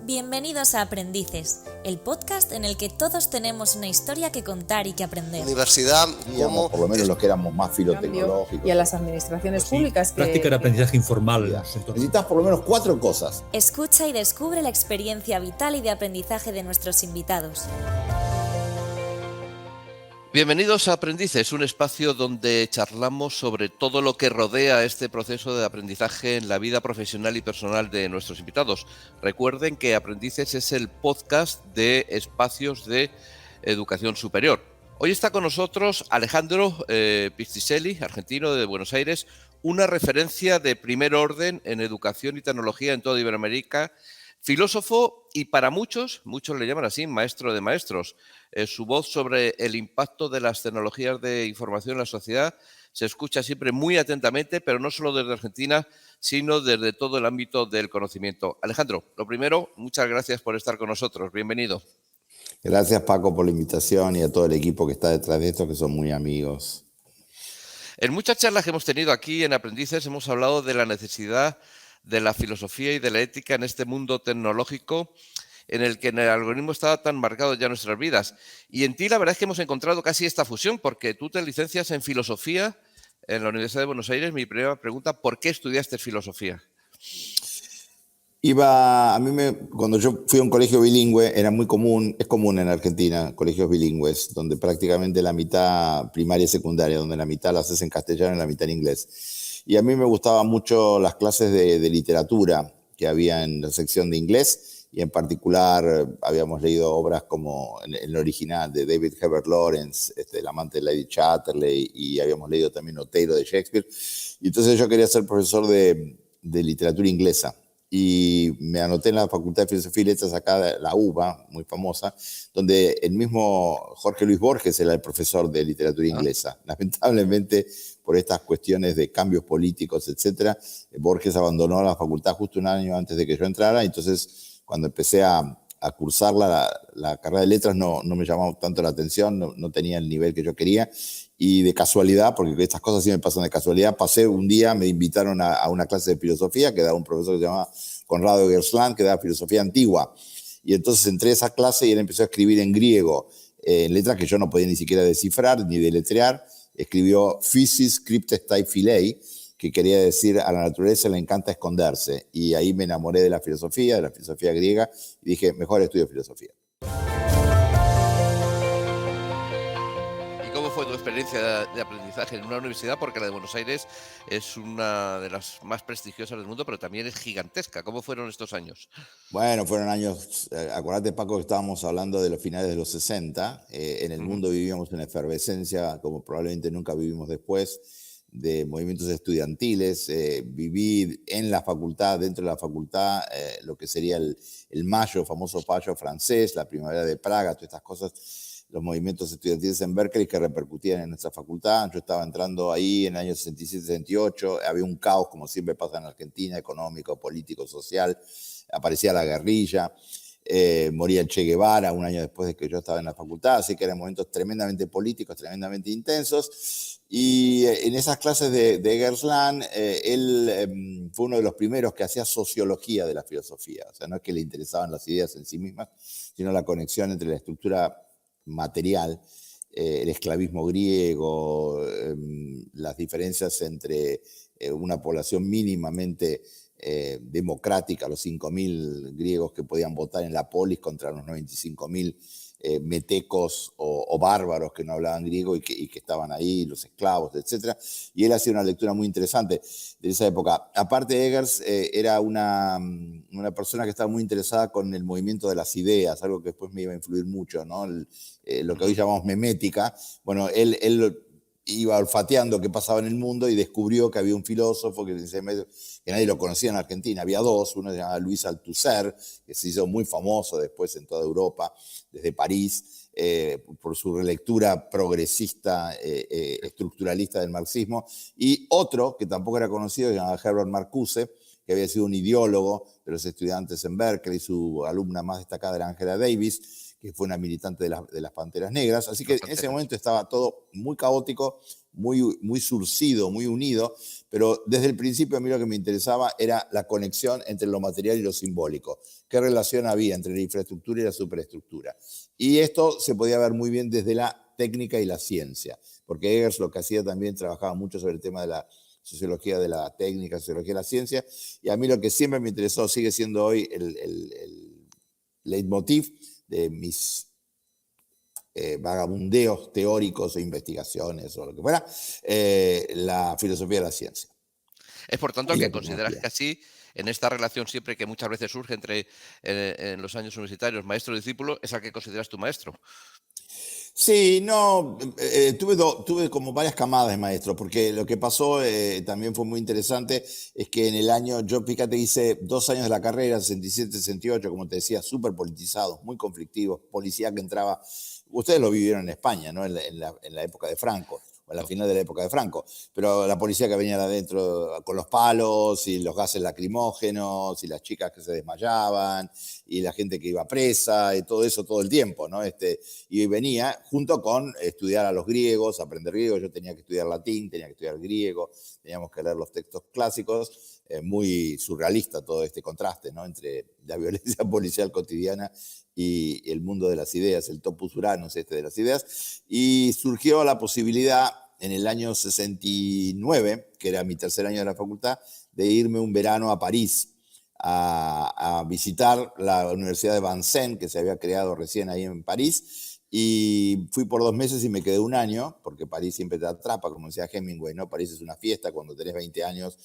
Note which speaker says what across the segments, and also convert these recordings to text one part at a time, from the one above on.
Speaker 1: Bienvenidos a Aprendices, el podcast en el que todos tenemos una historia que contar y que aprender.
Speaker 2: Universidad,
Speaker 3: como por lo menos los que éramos más filotecnológicos.
Speaker 4: Y a las administraciones públicas.
Speaker 5: Práctica de aprendizaje informal.
Speaker 3: Necesitas por lo menos 4 cosas.
Speaker 1: Escucha y descubre la experiencia vital y de aprendizaje de nuestros invitados.
Speaker 2: Bienvenidos a Aprendices, un espacio donde charlamos sobre todo lo que rodea este proceso de aprendizaje en la vida profesional y personal de nuestros invitados. Recuerden que Aprendices es el podcast de espacios de educación superior. Hoy está con nosotros Alejandro Pisticelli, argentino de Buenos Aires, una referencia de primer orden en educación y tecnología en toda Iberoamérica, filósofo y para muchos le llaman así, maestro de maestros. Su voz sobre el impacto de las tecnologías de información en la sociedad se escucha siempre muy atentamente, pero no solo desde Argentina, sino desde todo el ámbito del conocimiento. Alejandro, lo primero, muchas gracias por estar con nosotros. Bienvenido.
Speaker 3: Gracias, Paco, por la invitación y a todo el equipo que está detrás de esto, que son muy amigos.
Speaker 2: En muchas charlas que hemos tenido aquí en Aprendices hemos hablado de la necesidad de la filosofía y de la ética en este mundo tecnológico en el que el algoritmo está tan marcado ya en nuestras vidas. Y en ti la verdad es que hemos encontrado casi esta fusión, porque tú te licencias en filosofía en la Universidad de Buenos Aires. Mi primera pregunta, ¿por qué estudiaste filosofía?
Speaker 3: Cuando yo fui a un colegio bilingüe, era muy común, es común en Argentina, colegios bilingües, donde prácticamente la mitad primaria y secundaria, donde la mitad la haces en castellano y la mitad en inglés. Y a mí me gustaban mucho las clases de literatura que había en la sección de inglés, y en particular habíamos leído obras como en el original de David Herbert Lawrence, El amante de Lady Chatterley, y habíamos leído también Otelo de Shakespeare. Y entonces yo quería ser profesor de literatura inglesa. Y me anoté en la Facultad de Filosofía y Letras acá, de la UBA, muy famosa, donde el mismo Jorge Luis Borges era el profesor de literatura inglesa. Lamentablemente, por estas cuestiones de cambios políticos, etcétera, Borges abandonó la facultad justo un año antes de que yo entrara. Entonces, cuando empecé a cursar la carrera de letras, no me llamaba tanto la atención, no tenía el nivel que yo quería. Y de casualidad, porque estas cosas sí me pasan de casualidad, pasé un día, me invitaron a una clase de filosofía que daba un profesor que se llamaba Conrado Gersland, que daba filosofía antigua. Y entonces entré a esa clase y él empezó a escribir en griego, en letras que yo no podía ni siquiera descifrar ni deletrear. Escribió Physis cryptestai philei, que quería decir a la naturaleza le encanta esconderse. Y ahí me enamoré de la filosofía griega, y dije, mejor estudio filosofía.
Speaker 2: ¿Cómo fue tu experiencia de aprendizaje en una universidad? Porque la de Buenos Aires es una de las más prestigiosas del mundo, pero también es gigantesca. ¿Cómo fueron estos años?
Speaker 3: Bueno, fueron años, acordate, Paco, que estábamos hablando de los finales de los 60. En el mundo vivíamos una efervescencia como probablemente nunca vivimos después, de movimientos estudiantiles. Viví en la facultad, dentro de la facultad, lo que sería el mayo, famoso mayo francés, la primavera de Praga, todas estas cosas, los movimientos estudiantiles en Berkeley que repercutían en nuestra facultad. Yo estaba entrando ahí en el año 67-68, había un caos, como siempre pasa en Argentina, económico, político, social, aparecía la guerrilla, moría el Che Guevara un año después de que yo estaba en la facultad, así que eran momentos tremendamente políticos, tremendamente intensos. Y en esas clases de Gersland, él fue uno de los primeros que hacía sociología de la filosofía. O sea, no es que le interesaban las ideas en sí mismas, sino la conexión entre la estructura material, el esclavismo griego, las diferencias entre una población mínimamente democrática, los 5.000 griegos que podían votar en la polis contra los 95.000 metecos o bárbaros que no hablaban griego y que estaban ahí, los esclavos, etc. Y él hacía una lectura muy interesante de esa época. Aparte, Eggers era una persona que estaba muy interesada con el movimiento de las ideas, algo que después me iba a influir mucho, ¿no? Lo que hoy llamamos memética. Bueno, él iba olfateando qué pasaba en el mundo y descubrió que había un filósofo que nadie lo conocía en Argentina. Había dos, uno se llamaba Luis Althusser, que se hizo muy famoso después en toda Europa, desde París, por su relectura progresista, estructuralista del marxismo, y otro que tampoco era conocido, que se llamaba Herbert Marcuse, que había sido un ideólogo de los estudiantes en Berkeley. Su alumna más destacada era Angela Davis, que fue una militante de las Panteras Negras. Así que en ese momento estaba todo muy caótico, muy surcido, muy unido, pero desde el principio a mí lo que me interesaba era la conexión entre lo material y lo simbólico. ¿Qué relación había entre la infraestructura y la superestructura? Y esto se podía ver muy bien desde la técnica y la ciencia, porque Eggers lo que hacía también trabajaba mucho sobre el tema de la sociología de la técnica, sociología de la ciencia, y a mí lo que siempre me interesó, sigue siendo hoy el leitmotiv de mis vagabundeos teóricos o investigaciones o lo que fuera, la filosofía de la ciencia.
Speaker 2: Es por tanto
Speaker 3: Y
Speaker 2: que
Speaker 3: la
Speaker 2: consideras
Speaker 3: tecnología.
Speaker 2: que así, en esta relación siempre que muchas veces surge entre en los años universitarios maestro-discípulo, es al que consideras tu maestro.
Speaker 3: Sí, no, tuve como varias camadas de maestros, porque lo que pasó también fue muy interesante, es que en el año, yo fíjate, hice 2 años de la carrera, 67, 68, como te decía, súper politizados, muy conflictivos, policía que entraba, ustedes lo vivieron en España, ¿no? En la época de Franco, o en la final de la época de Franco, pero la policía que venía de adentro con los palos y los gases lacrimógenos y las chicas que se desmayaban y la gente que iba presa y todo eso todo el tiempo, ¿no? Y venía junto con estudiar a los griegos, aprender griego. Yo tenía que estudiar latín, tenía que estudiar griego, teníamos que leer los textos clásicos. Muy surrealista todo este contraste, ¿no? Entre la violencia policial cotidiana y el mundo de las ideas, el topus uranus de las ideas. Y surgió la posibilidad en el año 69, que era mi tercer año de la facultad, de irme un verano a París a visitar la Universidad de Vincennes, que se había creado recién ahí en París, y fui por 2 meses y me quedé un año, porque París siempre te atrapa, como decía Hemingway, ¿no? París es una fiesta, cuando tenés 20 años,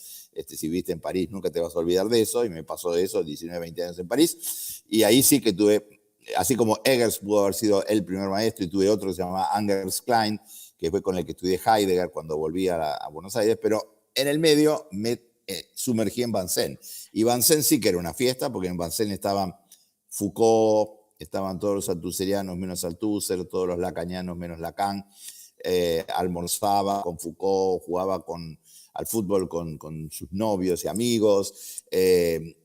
Speaker 3: si viviste en París nunca te vas a olvidar de eso, y me pasó de eso, 19, 20 años en París, y ahí sí que tuve, así como Eggers pudo haber sido el primer maestro, y tuve otro que se llamaba Anders Klein, que fue con el que estudié Heidegger cuando volví a Buenos Aires, pero en el medio me sumergí en Vincennes. Y Vincennes sí que era una fiesta, porque en Vincennes estaban Foucault, estaban todos los althuserianos menos Althusser, todos los lacanianos menos Lacan. Almorzaba con Foucault, jugaba al fútbol con sus novios y amigos.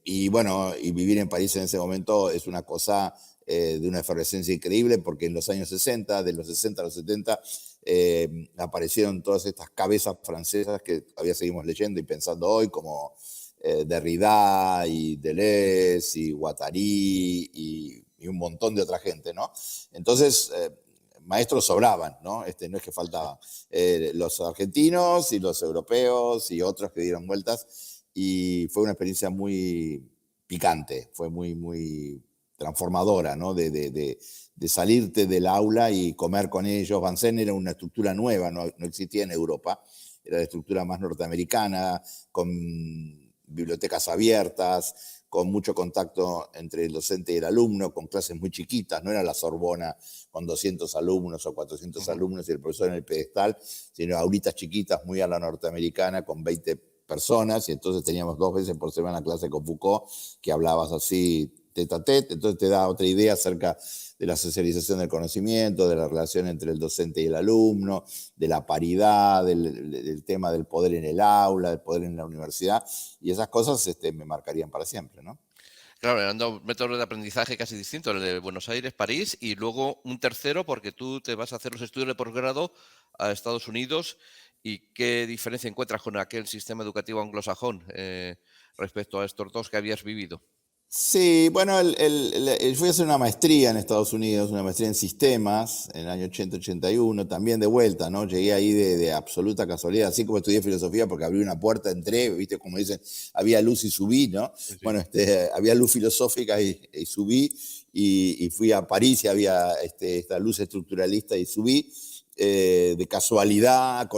Speaker 3: Y bueno, y vivir en París en ese momento es una cosa de una efervescencia increíble, porque en los años 60, de los 60 a los 70, aparecieron todas estas cabezas francesas que todavía seguimos leyendo y pensando hoy, como Derrida y Deleuze y Guattari y un montón de otra gente, ¿no? Entonces, maestros sobraban, ¿no? No es que faltaban. Los argentinos y los europeos y otros que dieron vueltas, y fue una experiencia muy picante, fue muy transformadora, ¿no? De salirte del aula y comer con ellos. Vincennes era una estructura nueva, no existía en Europa, era la estructura más norteamericana, con bibliotecas abiertas, con mucho contacto entre el docente y el alumno, con clases muy chiquitas, no era la Sorbona con 200 alumnos o 400 alumnos y el profesor en el pedestal, sino auritas chiquitas muy a la norteamericana con 20 personas, y entonces teníamos 2 veces por semana clase con Foucault, que hablabas así tete a tete, entonces te da otra idea acerca de la socialización del conocimiento, de la relación entre el docente y el alumno, de la paridad, del tema del poder en el aula, del poder en la universidad, y esas cosas me marcarían para siempre, ¿no?
Speaker 2: Claro, eran 2 métodos de aprendizaje casi distintos, el de Buenos Aires, París, y luego un tercero porque tú te vas a hacer los estudios de posgrado a Estados Unidos. ¿Y qué diferencia encuentras con aquel sistema educativo anglosajón respecto a estos 2 que habías vivido?
Speaker 3: Sí, bueno, fui a hacer una maestría en Estados Unidos, una maestría en sistemas, en el año 80-81, también de vuelta, ¿no? Llegué ahí de absoluta casualidad, así como estudié filosofía, porque abrí una puerta, entré, viste, como dicen, había luz y subí, ¿no?
Speaker 2: Sí, sí.
Speaker 3: Bueno, había luz filosófica y subí, y fui a París y había esta luz estructuralista y subí. De casualidad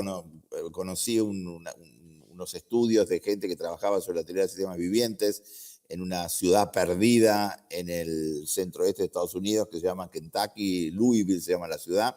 Speaker 3: conocí unos estudios de gente que trabajaba sobre la teoría de sistemas vivientes en una ciudad perdida en el centro-oeste de Estados Unidos que se llama Kentucky, Louisville se llama la ciudad,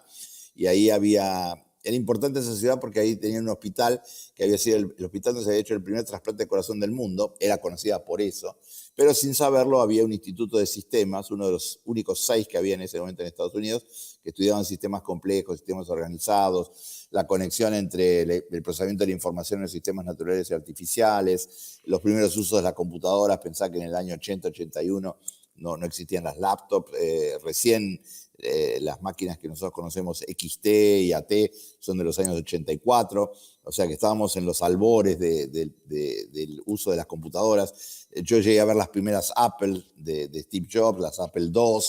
Speaker 3: y ahí había era importante esa ciudad porque ahí tenía un hospital que había sido el hospital donde se había hecho el primer trasplante de corazón del mundo, era conocida por eso, pero sin saberlo había un instituto de sistemas, uno de los únicos 6 que había en ese momento en Estados Unidos, que estudiaban sistemas complejos, sistemas organizados, la conexión entre el procesamiento de la información en los sistemas naturales y artificiales, los primeros usos de las computadoras. Pensá que en el año 80, 81 no existían las laptops, recién las máquinas que nosotros conocemos XT y AT son de los años 84, o sea que estábamos en los albores del uso de las computadoras. Yo llegué a ver las primeras Apple de Steve Jobs, las Apple II.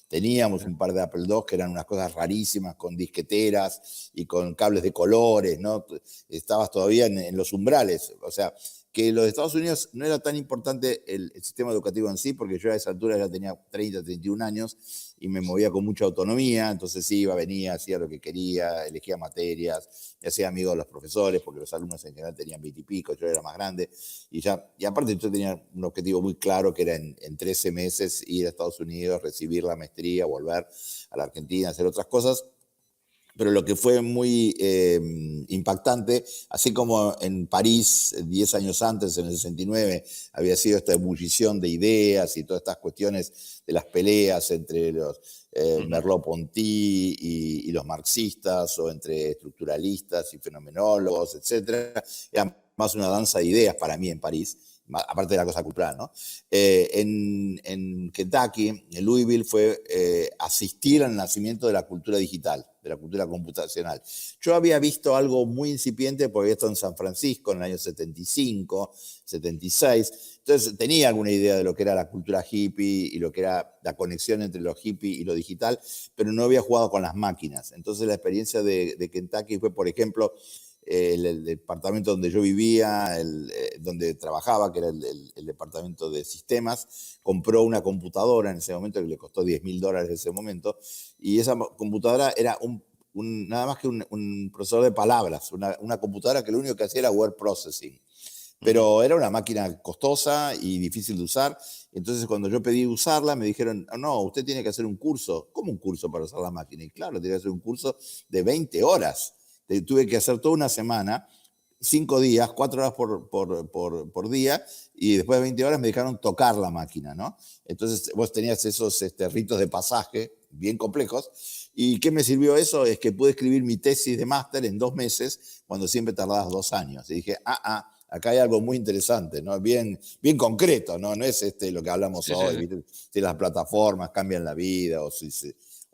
Speaker 3: Teníamos un par de Apple II que eran unas cosas rarísimas, con disqueteras y con cables de colores, ¿no? Estabas todavía en los umbrales. O sea, que los Estados Unidos no era tan importante el sistema educativo en sí, porque yo a esa altura ya tenía 30, 31 años y me movía con mucha autonomía, entonces iba, venía, hacía lo que quería, elegía materias, me hacía amigo de los profesores, porque los alumnos en general tenían 20 y pico, yo era más grande, y aparte yo tenía un objetivo muy claro, que era en 13 meses ir a Estados Unidos, recibir la maestría, volver a la Argentina, hacer otras cosas. Pero lo que fue muy impactante, así como en París 10 años antes, en el 69, había sido esta ebullición de ideas y todas estas cuestiones de las peleas entre los Merleau-Ponty y los marxistas, o entre estructuralistas y fenomenólogos, etc. Era más una danza de ideas para mí en París, aparte de la cosa cultural, ¿no? En Kentucky, en Louisville, fue asistir al nacimiento de la cultura digital, de la cultura computacional. Yo había visto algo muy incipiente porque había estado en San Francisco en el año 75, 76, entonces tenía alguna idea de lo que era la cultura hippie y lo que era la conexión entre lo hippie y lo digital, pero no había jugado con las máquinas. Entonces la experiencia de Kentucky fue, por ejemplo, el departamento donde yo vivía, donde trabajaba, que era el departamento de sistemas, compró una computadora en ese momento que le costó $10.000 en ese momento, y esa computadora era nada más que un procesador de palabras, una computadora que lo único que hacía era word processing. Pero era una máquina costosa y difícil de usar. Entonces, cuando yo pedí usarla, me dijeron, no, usted tiene que hacer un curso. ¿Cómo un curso para usar la máquina? Y claro, tenía que hacer un curso de 20 horas. Tuve que hacer toda una semana, 5 días, 4 horas por día, y después de 20 horas me dejaron tocar la máquina, ¿no? Entonces vos tenías esos ritos de pasaje bien complejos. ¿Y qué me sirvió eso? Es que pude escribir mi tesis de máster en 2 meses, cuando siempre tardabas 2 años. Y dije, acá hay algo muy interesante, ¿no? Bien concreto, ¿no? No es lo que hablamos hoy, ¿viste? Si las plataformas cambian la vida,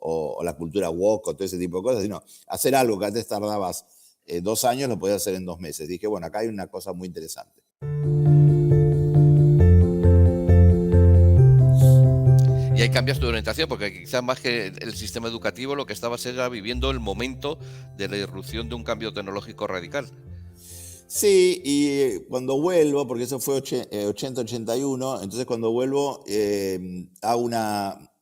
Speaker 3: o la cultura woke, o todo ese tipo de cosas, sino hacer algo que antes tardabas 2 años, lo podías hacer en 2 meses. Dije, bueno, acá hay una cosa muy interesante.
Speaker 2: Y ahí cambias tu orientación, porque quizás más que el sistema educativo, lo que estabas era viviendo el momento de la irrupción de un cambio tecnológico radical.
Speaker 3: Sí, y cuando vuelvo, porque eso fue 80-81, entonces cuando vuelvo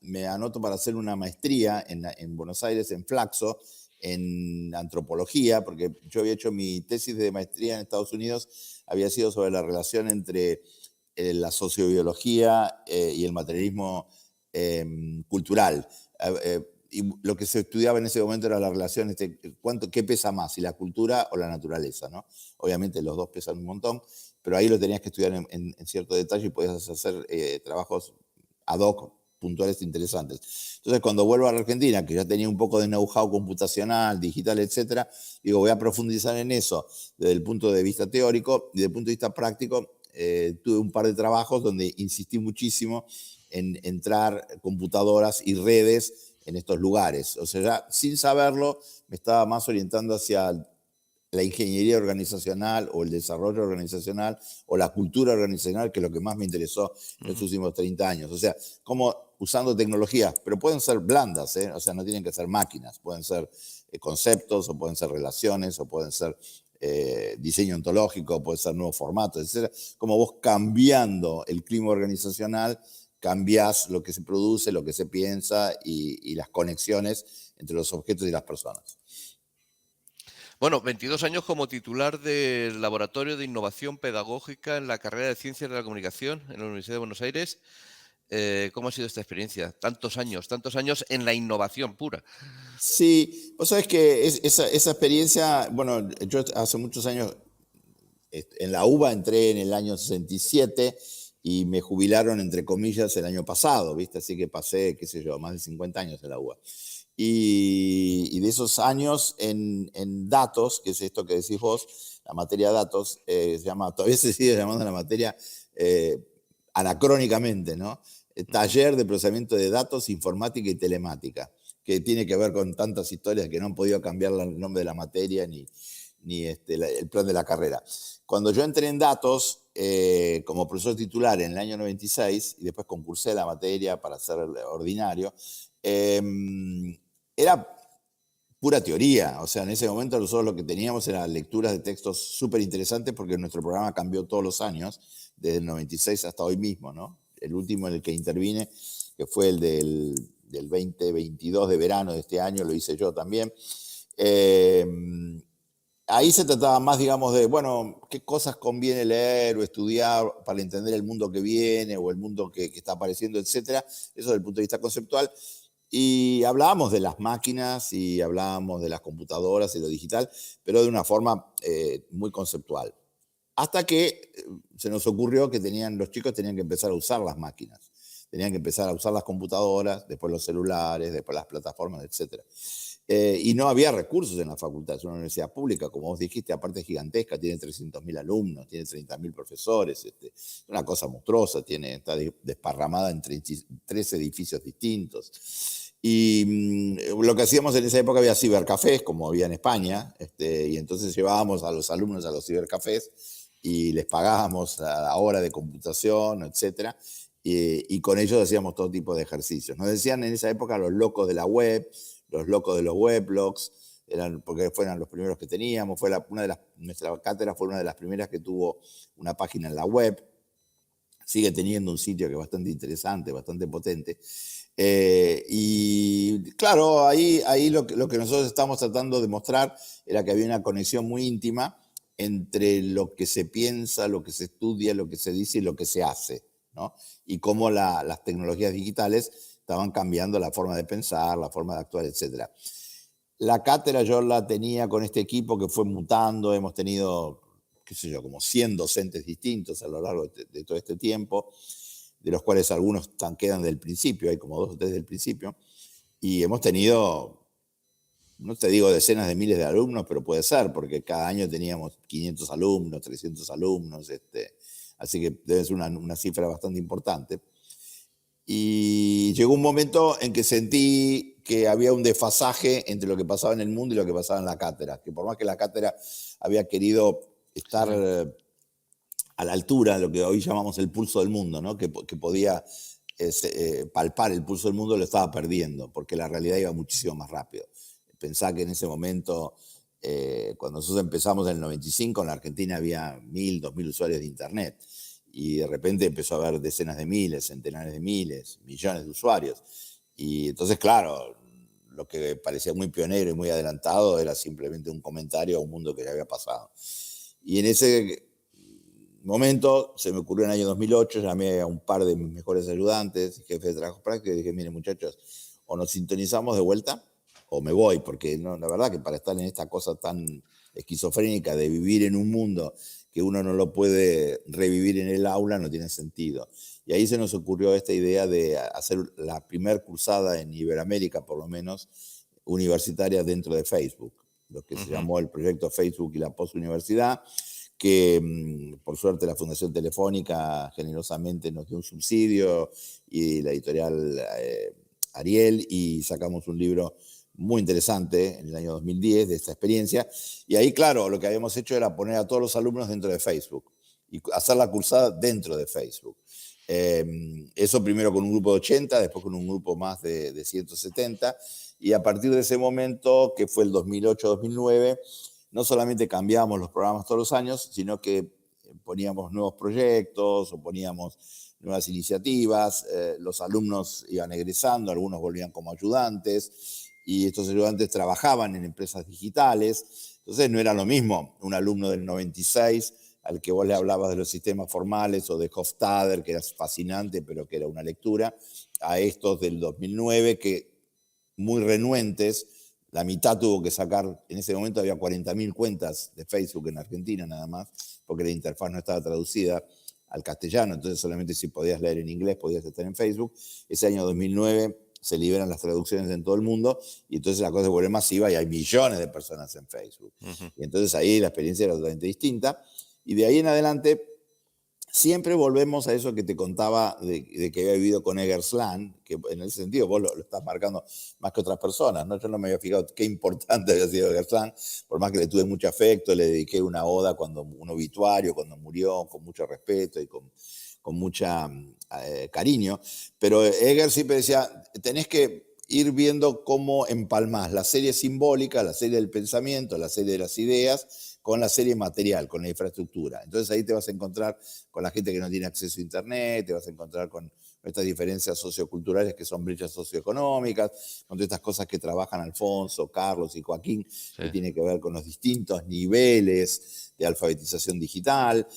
Speaker 3: me anoto para hacer una maestría en Buenos Aires, en Flaxo, en antropología, porque yo había hecho mi tesis de maestría en Estados Unidos, había sido sobre la relación entre la sociobiología y el materialismo cultural. Y lo que se estudiaba en ese momento era la relación, ¿qué pesa más, si la cultura o la naturaleza, ¿no? Obviamente los dos pesan un montón, pero ahí lo tenías que estudiar en cierto detalle y podías hacer trabajos ad hoc, puntuales interesantes. Entonces, cuando vuelvo a la Argentina, que ya tenía un poco de know-how computacional, digital, etcétera, digo, voy a profundizar en eso desde el punto de vista teórico, y desde el punto de vista práctico. Tuve un par de trabajos donde insistí muchísimo en entrar computadoras y redes en estos lugares. O sea, ya sin saberlo, me estaba más orientando hacia la ingeniería organizacional o el desarrollo organizacional o la cultura organizacional, que es lo que más me interesó en los últimos 30 años. O sea, como usando tecnologías, pero pueden ser blandas, o sea, no tienen que ser máquinas, pueden ser conceptos, o pueden ser relaciones, o pueden ser diseño ontológico, pueden ser nuevos formatos, etc. Como vos, cambiando el clima organizacional, cambiás lo que se produce, lo que se piensa y las conexiones entre los objetos y las personas.
Speaker 2: Bueno, 22 años como titular del Laboratorio de Innovación Pedagógica en la carrera de Ciencias de la Comunicación en la Universidad de Buenos Aires. ¿Cómo ha sido esta experiencia? Tantos años en la innovación pura.
Speaker 3: Sí, vos sabés que esa experiencia, bueno, yo hace muchos años en la UBA entré en el año 67 y me jubilaron, entre comillas, el año pasado, ¿viste? Así que pasé, qué sé yo, más de 50 años en la UBA. Y de esos años en datos, que es esto que decís vos, la materia de datos, se llama, todavía se sigue llamando la materia eh, anacrónicamente, ¿no? Taller de procesamiento de datos, informática y telemática, que tiene que ver con tantas historias que no han podido cambiar el nombre de la materia ni el plan de la carrera. Cuando yo entré en datos como profesor titular en el año 96 y después concursé la materia para ser ordinario, era pura teoría. O sea, en ese momento nosotros lo que teníamos eran lecturas de textos súper interesantes porque nuestro programa cambió todos los años, desde el 96 hasta hoy mismo, ¿no? El último en el que intervine, que fue el del 2022 de verano de este año, lo hice yo también. Ahí se trataba más, digamos, de, bueno, qué cosas conviene leer o estudiar para entender el mundo que viene o el mundo que está apareciendo, etcétera. Eso desde el punto de vista conceptual. Y hablábamos de las máquinas y hablábamos de las computadoras y lo digital, pero de una forma muy conceptual. Hasta que se nos ocurrió que los chicos tenían que empezar a usar las máquinas. Tenían que empezar a usar las computadoras, después los celulares, después las plataformas, etcétera. Y no había recursos en la facultad, es una universidad pública, como vos dijiste, aparte es gigantesca, tiene 300.000 alumnos, tiene 30.000 profesores, es una cosa monstruosa, está desparramada en 3 edificios distintos. Y lo que hacíamos en esa época había cibercafés, como había en España, y entonces llevábamos a los alumnos a los cibercafés y les pagábamos a la hora de computación, etcétera, y con ellos hacíamos todo tipo de ejercicios. Nos decían en esa época los locos de la web, los locos de los weblogs, porque fueron los primeros que teníamos, nuestra cátedra fue una de las primeras que tuvo una página en la web, sigue teniendo un sitio que es bastante interesante, bastante potente. Y claro, ahí lo que nosotros estamos tratando de mostrar era que había una conexión muy íntima entre lo que se piensa, lo que se estudia, lo que se dice y lo que se hace, ¿no? Y cómo las tecnologías digitales estaban cambiando la forma de pensar, la forma de actuar, etc. La cátedra yo la tenía con este equipo que fue mutando, hemos tenido, qué sé yo, como 100 docentes distintos a lo largo de todo este tiempo, de los cuales algunos quedan del principio, hay como 2 o 3 del principio, y hemos tenido, no te digo decenas de miles de alumnos, pero puede ser, porque cada año teníamos 500 alumnos, 300 alumnos, así que debe ser una cifra bastante importante. Y llegó un momento en que sentí que había un desfasaje entre lo que pasaba en el mundo y lo que pasaba en la cátedra, que por más que la cátedra había querido estar a la altura de lo que hoy llamamos el pulso del mundo, ¿no? que podía palpar el pulso del mundo, lo estaba perdiendo, porque la realidad iba muchísimo más rápido. Pensá que en ese momento, cuando nosotros empezamos en el 95, en la Argentina había 1.000, 2.000 usuarios de Internet. Y de repente empezó a haber decenas de miles, centenares de miles, millones de usuarios. Y entonces, claro, lo que parecía muy pionero y muy adelantado era simplemente un comentario a un mundo que ya había pasado. Y en ese momento se me ocurrió en el año 2008, llamé a un par de mis mejores ayudantes, jefes de trabajo práctico, y dije, miren muchachos, o nos sintonizamos de vuelta o me voy, porque no, la verdad que para estar en esta cosa tan esquizofrénica de vivir en un mundo que uno no lo puede revivir en el aula, no tiene sentido. Y ahí se nos ocurrió esta idea de hacer la primer cursada en Iberoamérica, por lo menos, universitaria dentro de Facebook, lo que se llamó el proyecto Facebook y la Postuniversidad, que por suerte la Fundación Telefónica generosamente nos dio un subsidio y la editorial Ariel, y sacamos un libro muy interesante en el año 2010 de esta experiencia. Y ahí, claro, lo que habíamos hecho era poner a todos los alumnos dentro de Facebook y hacer la cursada dentro de Facebook. Eso primero con un grupo de 80, después con un grupo más de 170. Y a partir de ese momento, que fue el 2008-2009, no solamente cambiábamos los programas todos los años, sino que poníamos nuevos proyectos o poníamos nuevas iniciativas. Los alumnos iban egresando, algunos volvían como ayudantes, y estos ayudantes trabajaban en empresas digitales. Entonces no era lo mismo un alumno del 96 al que vos le hablabas de los sistemas formales o de Hofstadter, que era fascinante, pero que era una lectura, a estos del 2009 que muy renuentes, la mitad tuvo que sacar, en ese momento había 40.000 cuentas de Facebook en Argentina nada más, porque la interfaz no estaba traducida al castellano, entonces solamente si podías leer en inglés podías estar en Facebook. Ese año 2009 se liberan las traducciones en todo el mundo y entonces la cosa se vuelve masiva y hay millones de personas en Facebook. Y entonces ahí la experiencia era totalmente distinta. Y de ahí en adelante siempre volvemos a eso que te contaba de que había vivido con Eggersland, que en ese sentido vos lo estás marcando más que otras personas, ¿no? Yo no me había fijado qué importante había sido Eggersland, por más que le tuve mucho afecto, le dediqué una oda, un obituario, cuando murió, con mucho respeto y con mucha cariño, pero Eggers siempre decía, tenés que ir viendo cómo empalmás la serie simbólica, la serie del pensamiento, la serie de las ideas, con la serie material, con la infraestructura. Entonces ahí te vas a encontrar con la gente que no tiene acceso a internet, te vas a encontrar con estas diferencias socioculturales que son brechas socioeconómicas, con todas estas cosas que trabajan Alfonso, Carlos y Joaquín, que tiene que ver con los distintos niveles de alfabetización digital.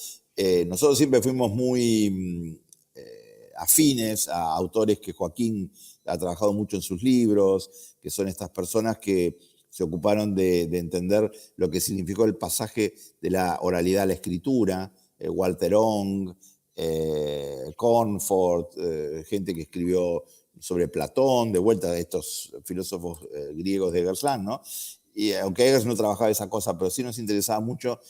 Speaker 3: Nosotros siempre fuimos muy afines a autores que Joaquín ha trabajado mucho en sus libros, que son estas personas que se ocuparon de entender lo que significó el pasaje de la oralidad a la escritura, Walter Ong, Cornford, gente que escribió sobre Platón, de vuelta de estos filósofos griegos de Eggersland, ¿no? Y aunque Eggers no trabajaba esa cosa, pero sí nos interesaba mucho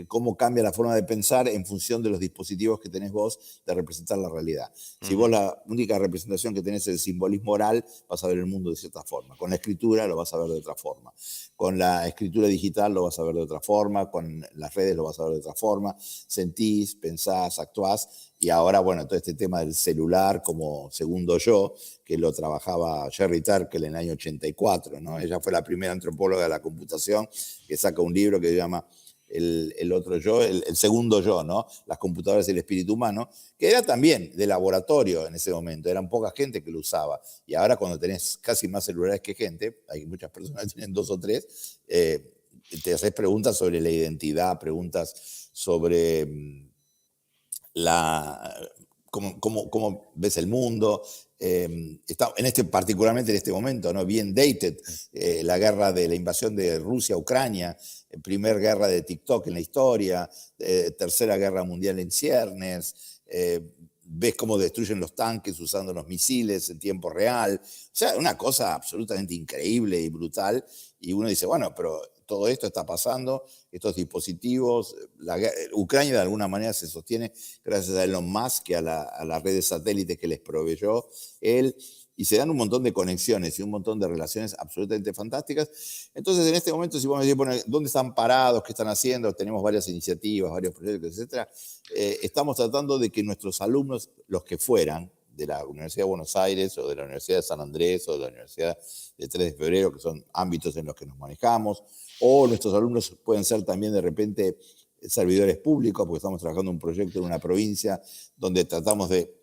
Speaker 3: cómo cambia la forma de pensar en función de los dispositivos que tenés vos de representar la realidad. Si vos la única representación que tenés es el simbolismo oral, vas a ver el mundo de cierta forma. Con la escritura lo vas a ver de otra forma. Con la escritura digital lo vas a ver de otra forma. Con las redes lo vas a ver de otra forma. Sentís, pensás, actuás. Y ahora, bueno, todo este tema del celular como segundo yo, que lo trabajaba Sherry Turkle en el año 84, ¿no? Ella fue la primera antropóloga de la computación que saca un libro que se llama el otro yo, el segundo yo, ¿no? Las computadoras y el espíritu humano, que era también de laboratorio en ese momento, eran poca gente que lo usaba. Y ahora cuando tenés casi más celulares que gente, hay muchas personas que tienen 2 o 3, te haces preguntas sobre la identidad, preguntas sobre cómo ves el mundo. Está particularmente en este momento, ¿no? Bien dated, la guerra de la invasión de Rusia a Ucrania, primer guerra de TikTok en la historia, tercera guerra mundial en ciernes, ves cómo destruyen los tanques usando los misiles en tiempo real. O sea, una cosa absolutamente increíble y brutal. Y uno dice, bueno, pero todo esto está pasando, estos dispositivos, Ucrania de alguna manera se sostiene gracias a Elon Musk y a la red de satélites que les proveyó él, y se dan un montón de conexiones y un montón de relaciones absolutamente fantásticas. Entonces, en este momento, si vamos a decir, bueno, ¿dónde están parados? ¿Qué están haciendo? Tenemos varias iniciativas, varios proyectos, etc. Estamos tratando de que nuestros alumnos, los que fueran, de la Universidad de Buenos Aires o de la Universidad de San Andrés o de la Universidad de 3 de Febrero, que son ámbitos en los que nos manejamos, o nuestros alumnos pueden ser también de repente servidores públicos, porque estamos trabajando en un proyecto en una provincia donde tratamos de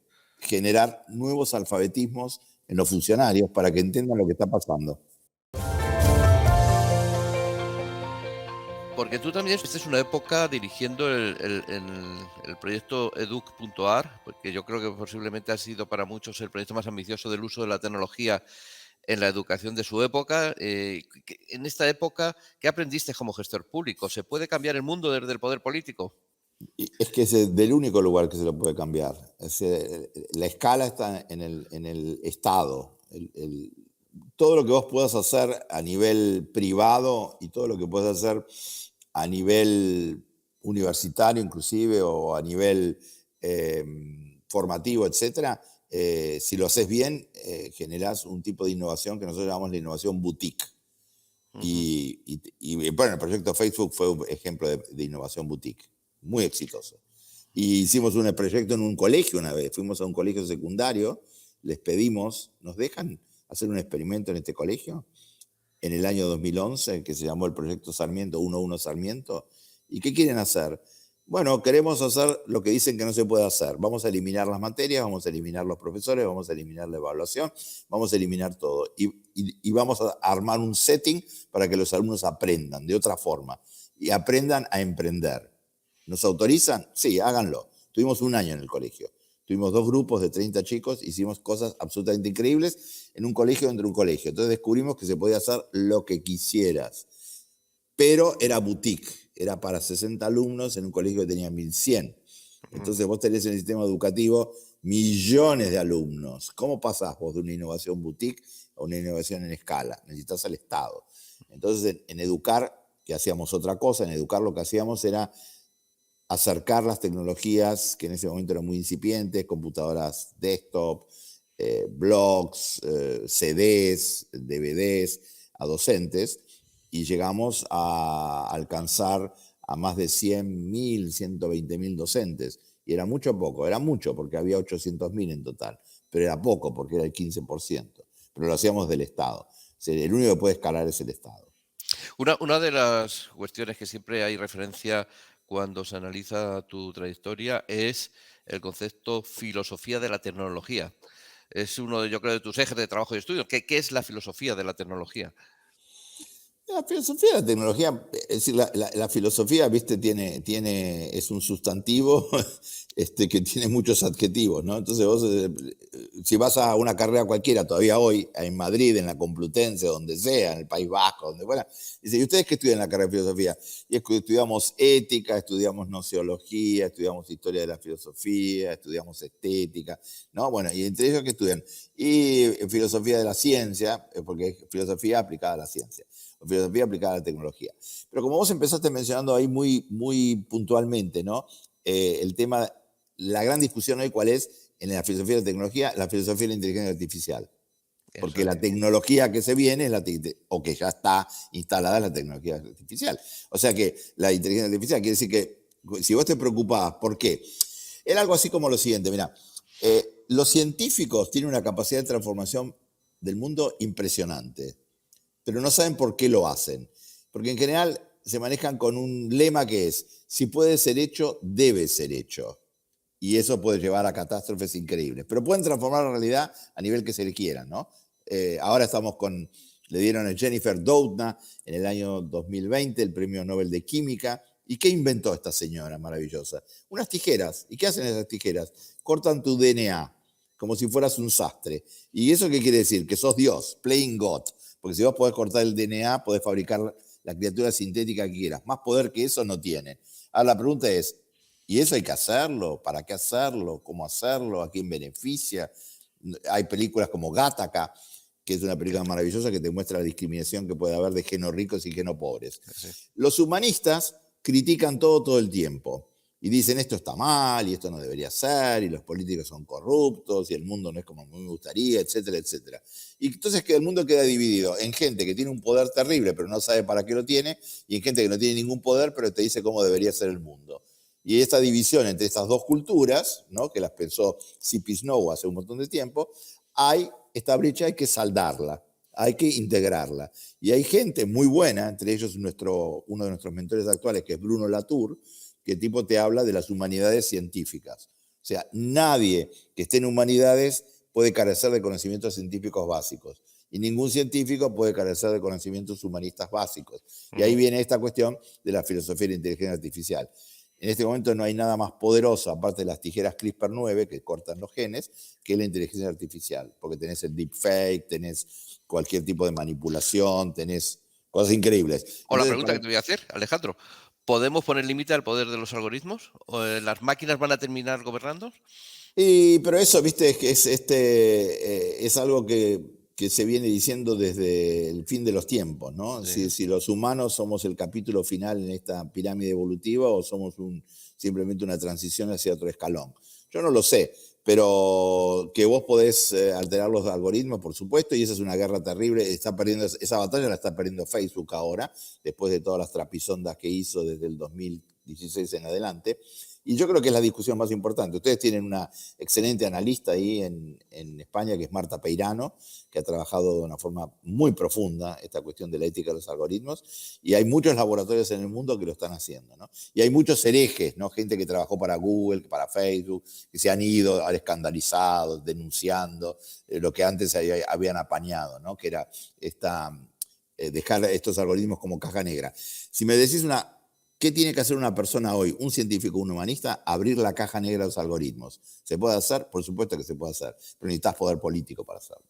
Speaker 3: generar nuevos alfabetismos en los funcionarios para que entiendan lo que está pasando.
Speaker 2: Porque tú también estuviste una época dirigiendo el proyecto educ.ar, porque yo creo que posiblemente ha sido para muchos el proyecto más ambicioso del uso de la tecnología en la educación de su época. En esta época, ¿qué aprendiste como gestor público? ¿Se puede cambiar el mundo desde el poder político?
Speaker 3: Y es que es del único lugar que se lo puede cambiar. La escala está en el Estado. Todo lo que vos puedas hacer a nivel privado y todo lo que puedas hacer a nivel universitario inclusive o a nivel formativo, etcétera, si lo haces bien, generás un tipo de innovación que nosotros llamamos la innovación boutique. Y bueno, el proyecto Facebook fue un ejemplo de innovación boutique, muy exitoso. Y hicimos un proyecto en un colegio una vez, fuimos a un colegio secundario, les pedimos, ¿nos dejan hacer un experimento en este colegio? En el año 2011, que se llamó el proyecto Sarmiento, 1-1 Sarmiento. ¿Y qué quieren hacer? Bueno, queremos hacer lo que dicen que no se puede hacer. Vamos a eliminar las materias, vamos a eliminar los profesores, vamos a eliminar la evaluación, vamos a eliminar todo. Y vamos a armar un setting para que los alumnos aprendan de otra forma y aprendan a emprender. ¿Nos autorizan? Sí, háganlo. Tuvimos un año en el colegio. Tuvimos 2 grupos de 30 chicos, hicimos cosas absolutamente increíbles en un colegio dentro de un colegio. Entonces descubrimos que se podía hacer lo que quisieras. Pero era boutique, era para 60 alumnos en un colegio que tenía 1100. Entonces vos tenés en el sistema educativo millones de alumnos. ¿Cómo pasás vos de una innovación boutique a una innovación en escala? Necesitas al Estado. Entonces en Educar, que hacíamos otra cosa, en Educar lo que hacíamos era acercar las tecnologías que en ese momento eran muy incipientes, computadoras desktop, blogs, CDs, DVDs, a docentes, y llegamos a alcanzar a más de 100.000, 120.000 docentes. Y era mucho o poco, era mucho porque había 800.000 en total, pero era poco porque era el 15%, pero lo hacíamos del Estado. O sea, el único que puede escalar es el Estado.
Speaker 2: Una de las cuestiones que siempre hay referencia cuando se analiza tu trayectoria es el concepto filosofía de la tecnología. Es uno, yo creo, de tus ejes de trabajo y estudio. ¿Qué es la filosofía de la tecnología?
Speaker 3: La filosofía de la tecnología, es decir, la filosofía, viste, es un sustantivo que tiene muchos adjetivos, ¿no? Entonces vos, si vas a una carrera cualquiera, todavía hoy, en Madrid, en la Complutense, donde sea, en el País Vasco, donde fuera, dice, ¿y ustedes qué estudian en la carrera de filosofía? Y es que estudiamos ética, estudiamos nociología, estudiamos historia de la filosofía, estudiamos estética, ¿no? Bueno, y entre ellos, ¿qué estudian? Y filosofía de la ciencia, porque es filosofía aplicada a la ciencia. Filosofía aplicada a la tecnología. Pero como vos empezaste mencionando ahí muy puntualmente, ¿no? El tema, la gran discusión hoy, ¿cuál es? En la filosofía de la tecnología, la filosofía de la inteligencia artificial. Porque la tecnología que se viene, o que ya está instalada, es la tecnología artificial. O sea que la inteligencia artificial quiere decir que si vos te preocupabas, ¿por qué? Era algo así como lo siguiente, mira, los científicos tienen una capacidad de transformación del mundo impresionante, pero no saben por qué lo hacen. Porque en general se manejan con un lema que es, si puede ser hecho, debe ser hecho. Y eso puede llevar a catástrofes increíbles. Pero pueden transformar la realidad a nivel que se le quieran, ¿no? Ahora le dieron a Jennifer Doudna en el año 2020 el premio Nobel de Química. ¿Y qué inventó esta señora maravillosa? Unas tijeras. ¿Y qué hacen esas tijeras? Cortan tu DNA, como si fueras un sastre. ¿Y eso qué quiere decir? Que sos Dios, playing God. Porque si vos podés cortar el DNA, podés fabricar la criatura sintética que quieras. Más poder que eso no tienen. Ahora la pregunta es, ¿y eso hay que hacerlo? ¿Para qué hacerlo? ¿Cómo hacerlo? ¿A quién beneficia? Hay películas como Gattaca, que es una película maravillosa que te muestra la discriminación que puede haber de genos ricos y genos pobres. Sí. Los humanistas critican todo el tiempo. Y dicen, esto está mal, y esto no debería ser, y los políticos son corruptos, y el mundo no es como me gustaría, etcétera, etcétera. Y entonces el mundo queda dividido en gente que tiene un poder terrible, pero no sabe para qué lo tiene, y en gente que no tiene ningún poder, pero te dice cómo debería ser el mundo. Y esta división entre estas dos culturas, ¿no? Que las pensó C.P. Snow hace un montón de tiempo, esta brecha hay que saldarla, hay que integrarla. Y hay gente muy buena, entre ellos uno de nuestros mentores actuales, que es Bruno Latour, que tipo te habla de las humanidades científicas. O sea, nadie que esté en humanidades puede carecer de conocimientos científicos básicos. Y ningún científico puede carecer de conocimientos humanistas básicos. Y ahí viene esta cuestión de la filosofía de la inteligencia artificial. En este momento no hay nada más poderoso, aparte de las tijeras CRISPR-9 que cortan los genes, que la inteligencia artificial. Porque tenés el deepfake, tenés cualquier tipo de manipulación, tenés cosas increíbles.
Speaker 2: O la pregunta que te voy a hacer, Alejandro. ¿Podemos poner límite al poder de los algoritmos? ¿O las máquinas van a terminar gobernando?
Speaker 3: Pero eso, viste, es algo que se viene diciendo desde el fin de los tiempos, ¿no? Sí. Si los humanos somos el capítulo final en esta pirámide evolutiva o somos simplemente una transición hacia otro escalón. Yo no lo sé, pero que vos podés alterar los algoritmos, por supuesto, y esa es una guerra terrible. Esa batalla la está perdiendo Facebook ahora, después de todas las trapisondas que hizo desde el 2016 en adelante. Y yo creo que es la discusión más importante. Ustedes tienen una excelente analista ahí en España, que es Marta Peirano, que ha trabajado de una forma muy profunda esta cuestión de la ética de los algoritmos. Y hay muchos laboratorios en el mundo que lo están haciendo, ¿no? Y hay muchos herejes, ¿no? Gente que trabajó para Google, para Facebook, que se han ido escandalizados, denunciando lo que antes habían apañado, ¿no? Que era dejar estos algoritmos como caja negra. Si me decís ¿Qué tiene que hacer una persona hoy, un científico, un humanista? Abrir la caja negra de los algoritmos. ¿Se puede hacer? Por supuesto que se puede hacer, pero necesitas poder político para hacerlo.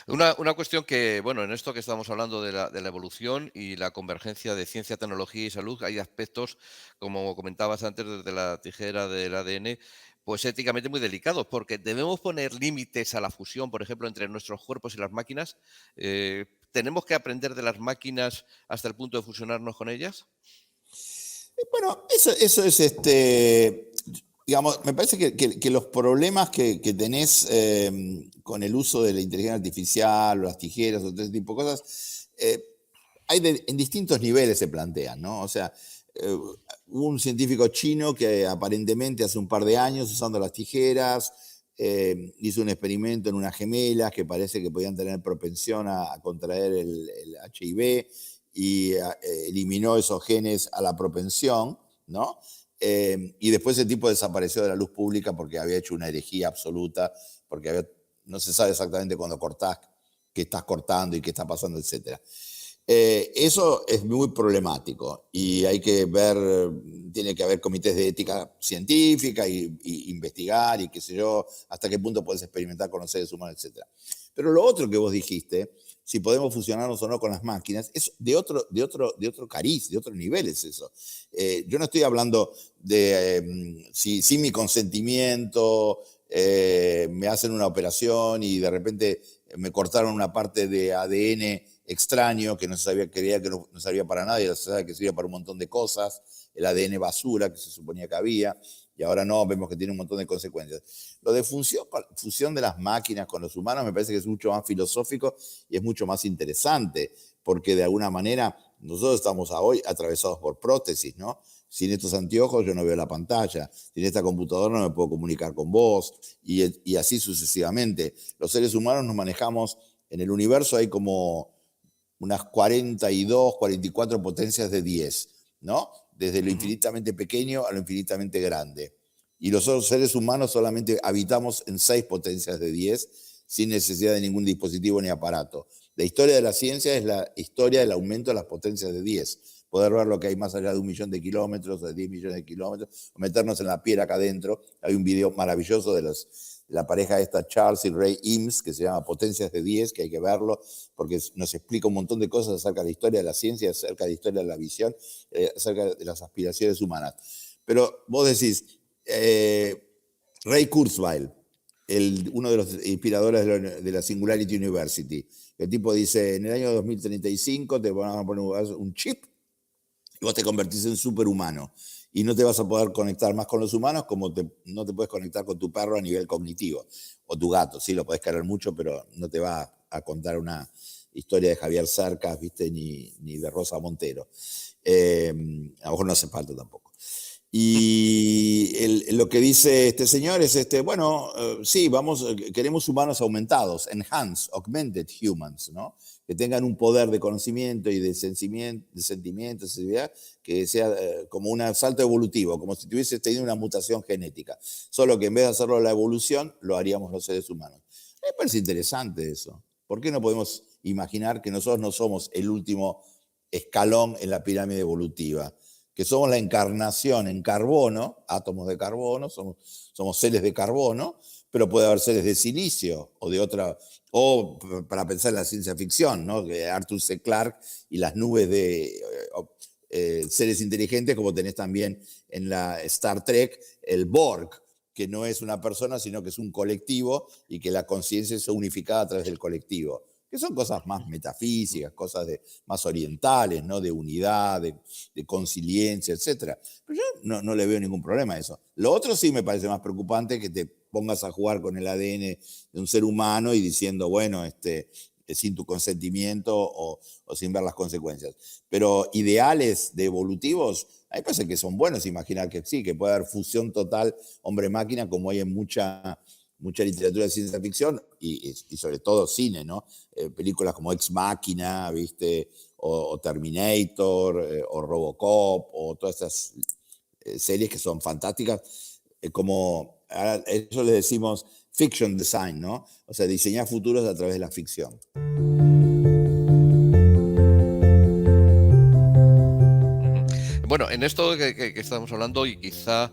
Speaker 2: Una cuestión que, bueno, en esto que estamos hablando de la evolución y la convergencia de ciencia, tecnología y salud, hay aspectos, como comentabas antes, desde la tijera del ADN, pues éticamente muy delicados, porque debemos poner límites a la fusión, por ejemplo, entre nuestros cuerpos y las máquinas. ¿Tenemos que aprender de las máquinas hasta el punto de fusionarnos con ellas?
Speaker 3: Bueno, eso es, digamos, me parece que los problemas que tenés con el uso de la inteligencia artificial o las tijeras o todo ese tipo de cosas, en distintos niveles se plantean, ¿no? O sea, hubo un científico chino que aparentemente hace un par de años, usando las tijeras, hizo un experimento en unas gemelas que parece que podían tener propensión a contraer el HIV y eliminó esos genes a la propensión, ¿no? Y después ese tipo desapareció de la luz pública porque había hecho una herejía absoluta, porque no se sabe exactamente cuándo cortás, qué estás cortando y qué está pasando, etc. Eso es muy problemático y hay que ver, tiene que haber comités de ética científica y investigar y qué sé yo, hasta qué punto puedes experimentar con los seres humanos, etc. Pero lo otro que vos dijiste, si podemos fusionarnos o no con las máquinas, es de otro cariz, de otro nivel es eso. Yo no estoy hablando de si sin mi consentimiento me hacen una operación y de repente me cortaron una parte de ADN extraño que no se sabía, creía que no servía para nada y se sabía que servía para un montón de cosas, el ADN basura que se suponía que había, y ahora no, vemos que tiene un montón de consecuencias. Lo de fusión de las máquinas con los humanos me parece que es mucho más filosófico y es mucho más interesante, porque de alguna manera nosotros estamos hoy atravesados por prótesis, ¿no? Sin estos anteojos yo no veo la pantalla, sin esta computadora no me puedo comunicar con vos, y así sucesivamente. Los seres humanos nos manejamos, en el universo hay como unas 42, 44 potencias de 10, ¿no? Desde lo infinitamente pequeño a lo infinitamente grande. Y los otros seres humanos solamente habitamos en 6 potencias de 10, sin necesidad de ningún dispositivo ni aparato. La historia de la ciencia es la historia del aumento de las potencias de 10. Poder ver lo que hay más allá de 1 millón de kilómetros, de 10 millones de kilómetros, o meternos en la piel acá adentro. Hay un video maravilloso de la pareja esta, Charles y Ray Eames, que se llama Potencias de 10, que hay que verlo, porque nos explica un montón de cosas acerca de la historia de la ciencia, acerca de la historia de la visión, acerca de las aspiraciones humanas. Pero vos decís, Ray Kurzweil, uno de los inspiradores de la Singularity University, el tipo dice, en el año 2035 te van a poner un chip y vos te convertís en superhumano. Y no te vas a poder conectar más con los humanos como no te puedes conectar con tu perro a nivel cognitivo. O tu gato, sí, lo podés querer mucho, pero no te va a contar una historia de Javier Cercas, ¿viste? Ni de Rosa Montero. A lo mejor no hace falta tampoco. Y lo que dice este señor es, bueno, sí, queremos humanos aumentados, enhanced, augmented humans, ¿no? Que tengan un poder de conocimiento y de sentimiento, sensibilidad, que sea como un salto evolutivo, como si tuviese tenido una mutación genética. Solo que en vez de hacerlo la evolución, lo haríamos los seres humanos. Me parece interesante eso. ¿Por qué no podemos imaginar que nosotros no somos el último escalón en la pirámide evolutiva? Que somos la encarnación en carbono, átomos de carbono, somos seres de carbono, pero puede haber seres de silicio o de otra, o para pensar en la ciencia ficción, ¿no? Arthur C. Clarke y las nubes de seres inteligentes, como tenés también en la Star Trek, el Borg, que no es una persona, sino que es un colectivo y que la conciencia es unificada a través del colectivo, que son cosas más metafísicas, cosas más orientales, ¿no? De unidad, de conciliencia, etc. Pero yo no le veo ningún problema a eso. Lo otro sí me parece más preocupante, que te pongas a jugar con el ADN de un ser humano y diciendo, bueno, sin tu consentimiento o sin ver las consecuencias. Pero ideales de evolutivos, a mí me parece que son buenos imaginar que sí, que puede haber fusión total hombre-máquina, como hay en mucha literatura de ciencia ficción y sobre todo cine, ¿no? Películas como Ex Machina, ¿viste? O Terminator, o Robocop, o todas estas series que son fantásticas, como a eso le decimos fiction design, ¿no? O sea, diseñar futuros a través de la ficción.
Speaker 2: Bueno, en esto que estamos hablando y quizá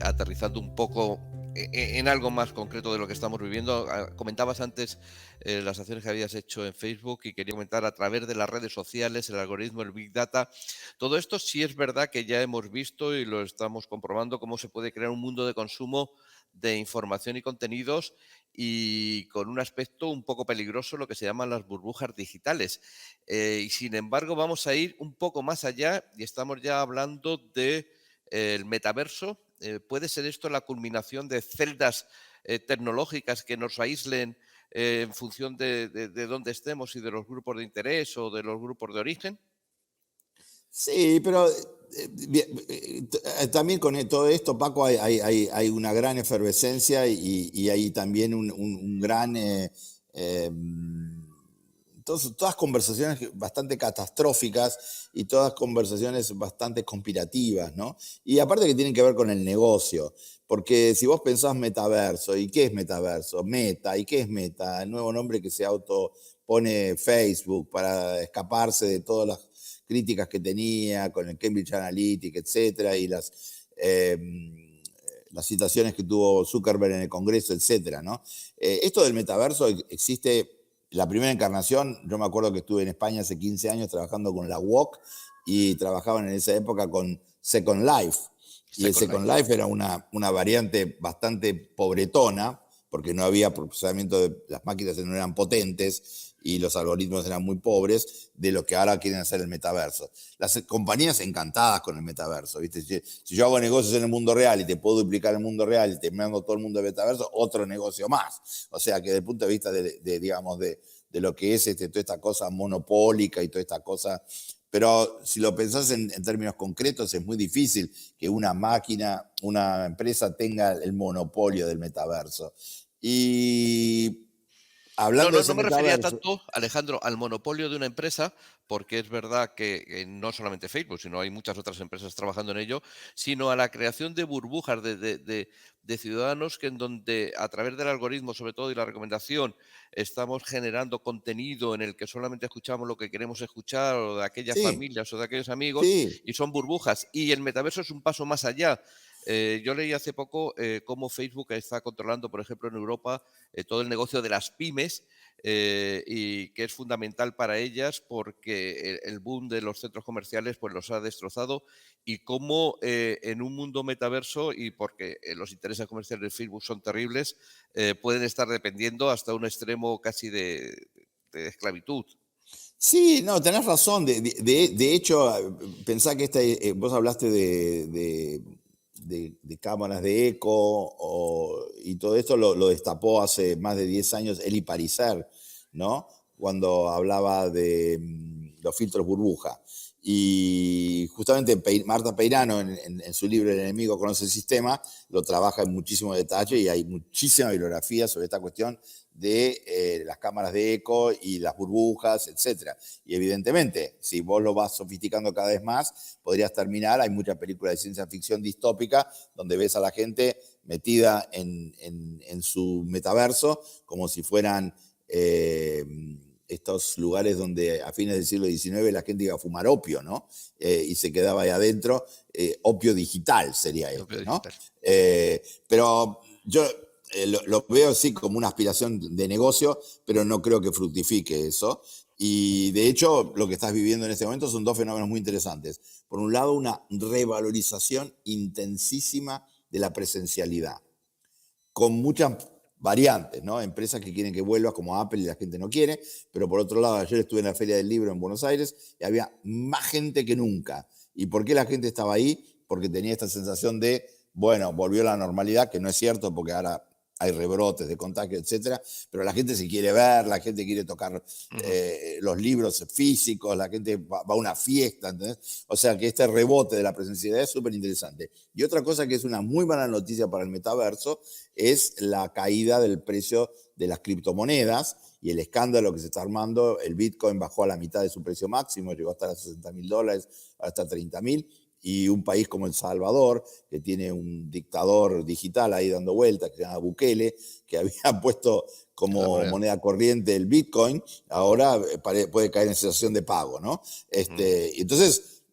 Speaker 2: aterrizando un poco en algo más concreto de lo que estamos viviendo, comentabas antes las acciones que habías hecho en Facebook y quería comentar a través de las redes sociales, el algoritmo, el Big Data. Todo esto sí es verdad que ya hemos visto y lo estamos comprobando cómo se puede crear un mundo de consumo de información y contenidos y con un aspecto un poco peligroso, lo que se llaman las burbujas digitales. Y sin embargo, vamos a ir un poco más allá y estamos ya hablando de el metaverso. ¿Puede ser esto la culminación de celdas tecnológicas que nos aíslen en función de dónde estemos y de los grupos de interés o de los grupos de origen?
Speaker 3: Sí, pero también con todo esto, Paco, hay una gran efervescencia y hay también un gran... entonces, todas conversaciones bastante catastróficas y todas conversaciones bastante conspirativas, ¿no? Y aparte que tienen que ver con el negocio, porque si vos pensás metaverso, ¿y qué es metaverso? Meta, ¿y qué es meta? El nuevo nombre que se autopone Facebook para escaparse de todas las críticas que tenía con el Cambridge Analytica, etcétera, y las citaciones que tuvo Zuckerberg en el Congreso, etcétera, ¿no? Esto del metaverso existe, la primera encarnación, yo me acuerdo que estuve en España hace 15 años trabajando con la UOC y trabajaban en esa época con Second Life. Y el
Speaker 2: Second
Speaker 3: Second
Speaker 2: Life.
Speaker 3: Life era una variante bastante pobretona, porque no había procesamiento las máquinas no eran potentes y los algoritmos eran muy pobres, de lo que ahora quieren hacer el metaverso. Las compañías encantadas con el metaverso, ¿viste? Si yo hago negocios en el mundo real y te puedo duplicar el mundo real y te mando todo el mundo del metaverso, otro negocio más. O sea que desde el punto de vista digamos, de lo que es toda esta cosa monopólica y toda esta cosa... Pero si lo pensás en términos concretos, es muy difícil que una máquina, una empresa tenga el monopolio del metaverso. Y
Speaker 2: No,
Speaker 3: hablando de
Speaker 2: no,
Speaker 3: ese
Speaker 2: no me refería
Speaker 3: metaverso,
Speaker 2: tanto, Alejandro, al monopolio de una empresa, porque es verdad que no solamente Facebook, sino hay muchas otras empresas trabajando en ello, sino a la creación de burbujas de ciudadanos que en donde a través del algoritmo, sobre todo, y la recomendación, estamos generando contenido en el que solamente escuchamos lo que queremos escuchar, o de aquellas
Speaker 3: sí,
Speaker 2: familias o de aquellos amigos,
Speaker 3: sí,
Speaker 2: y son burbujas. Y el metaverso es un paso más allá. Yo leí hace poco cómo Facebook está controlando, por ejemplo, en Europa, todo el negocio de las pymes y que es fundamental para ellas porque el boom de los centros comerciales pues los ha destrozado y cómo en un mundo metaverso y porque los intereses comerciales de Facebook son terribles, pueden estar dependiendo hasta un extremo casi de esclavitud.
Speaker 3: sí, no, tenés razón. De hecho, pensá que vos hablaste de cámaras de eco y todo esto lo destapó hace más de 10 años Eli Pariser, ¿no? Cuando hablaba de los filtros burbuja. Y justamente Marta Peirano, en su libro El enemigo conoce el sistema, lo trabaja en muchísimo detalle y hay muchísima bibliografía sobre esta cuestión de las cámaras de eco y las burbujas, etcétera. Y evidentemente, si vos lo vas sofisticando cada vez más, podrías terminar, hay muchas películas de ciencia ficción distópica donde ves a la gente metida en su metaverso como si fueran estos lugares donde a fines del siglo XIX la gente iba a fumar opio, ¿no? Y se quedaba ahí adentro, opio digital sería
Speaker 2: Propio
Speaker 3: ¿no?
Speaker 2: digital.
Speaker 3: Pero yo lo veo así como una aspiración de negocio, pero no creo que fructifique eso. Y de hecho, lo que estás viviendo en este momento son dos fenómenos muy interesantes. Por un lado, una revalorización intensísima de la presencialidad, con muchas variantes, ¿no? Empresas que quieren que vuelva, como Apple, y la gente no quiere. Pero por otro lado, ayer estuve en la Feria del Libro en Buenos Aires y había más gente que nunca. ¿Y por qué la gente estaba ahí? Porque tenía esta sensación de, bueno, volvió a la normalidad, que no es cierto, porque ahora hay rebrotes de contagio, etcétera, pero la gente se quiere ver, la gente quiere tocar los libros físicos, la gente va a una fiesta, ¿entendés? O sea que este rebote de la presencialidad es súper interesante. Y otra cosa que es una muy mala noticia para el metaverso es la caída del precio de las criptomonedas y el escándalo que se está armando. El Bitcoin bajó a la mitad de su precio máximo, llegó hasta los $60.000, hasta 30.000. Y un país como El Salvador, que tiene un dictador digital ahí dando vueltas, que se llama Bukele, que había puesto como moneda corriente el Bitcoin, ahora puede caer en situación de pago, ¿no? Entonces,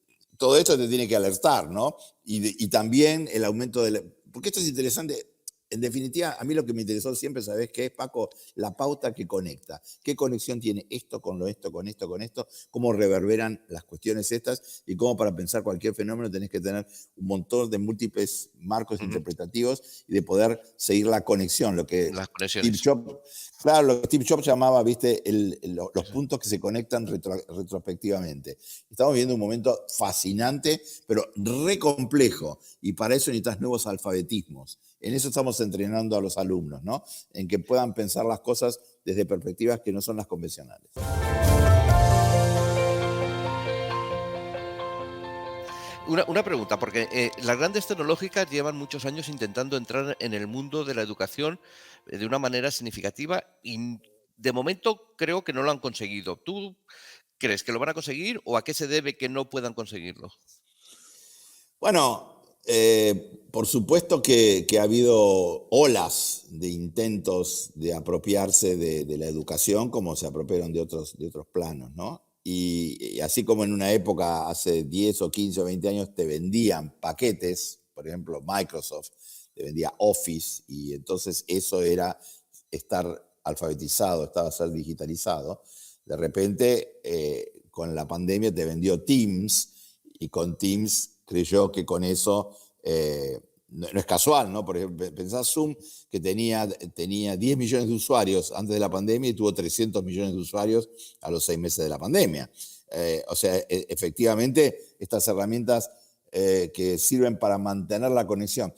Speaker 3: todo esto te tiene que alertar, ¿no? Y también el aumento porque esto es interesante. En definitiva, a mí lo que me interesó siempre, ¿sabés qué es, Paco? La pauta que conecta. ¿Qué conexión tiene esto con esto, con esto, con esto? ¿Cómo reverberan las cuestiones estas? Y cómo para pensar cualquier fenómeno tenés que tener un montón de múltiples marcos interpretativos y de poder seguir la conexión. Lo que
Speaker 2: Las
Speaker 3: Steve
Speaker 2: conexiones.
Speaker 3: Jobs, claro, lo que Steve Jobs llamaba, ¿viste? Los puntos que se conectan retrospectivamente. Estamos viviendo un momento fascinante, pero re complejo. Y para eso necesitas nuevos alfabetismos. En eso estamos entrenando a los alumnos, ¿no? En que puedan pensar las cosas desde perspectivas que no son las convencionales.
Speaker 2: Una pregunta, porque las grandes tecnológicas llevan muchos años intentando entrar en el mundo de la educación de una manera significativa y de momento creo que no lo han conseguido. ¿Tú crees que lo van a conseguir o a qué se debe que no puedan conseguirlo?
Speaker 3: Bueno, por supuesto que ha habido olas de intentos de apropiarse de la educación como se apropiaron de otros planos, ¿no? Y así como en una época, hace 10 o 15 o 20 años, te vendían paquetes, por ejemplo, Microsoft te vendía Office, y entonces eso era estar alfabetizado, estaba a ser digitalizado. De repente, con la pandemia te vendió Teams, y con Teams creyó que con eso, no es casual, ¿no? Por ejemplo, pensá Zoom, que tenía 10 millones de usuarios antes de la pandemia y tuvo 300 millones de usuarios a los 6 meses de la pandemia. O sea, efectivamente, estas herramientas que sirven para mantener la conexión.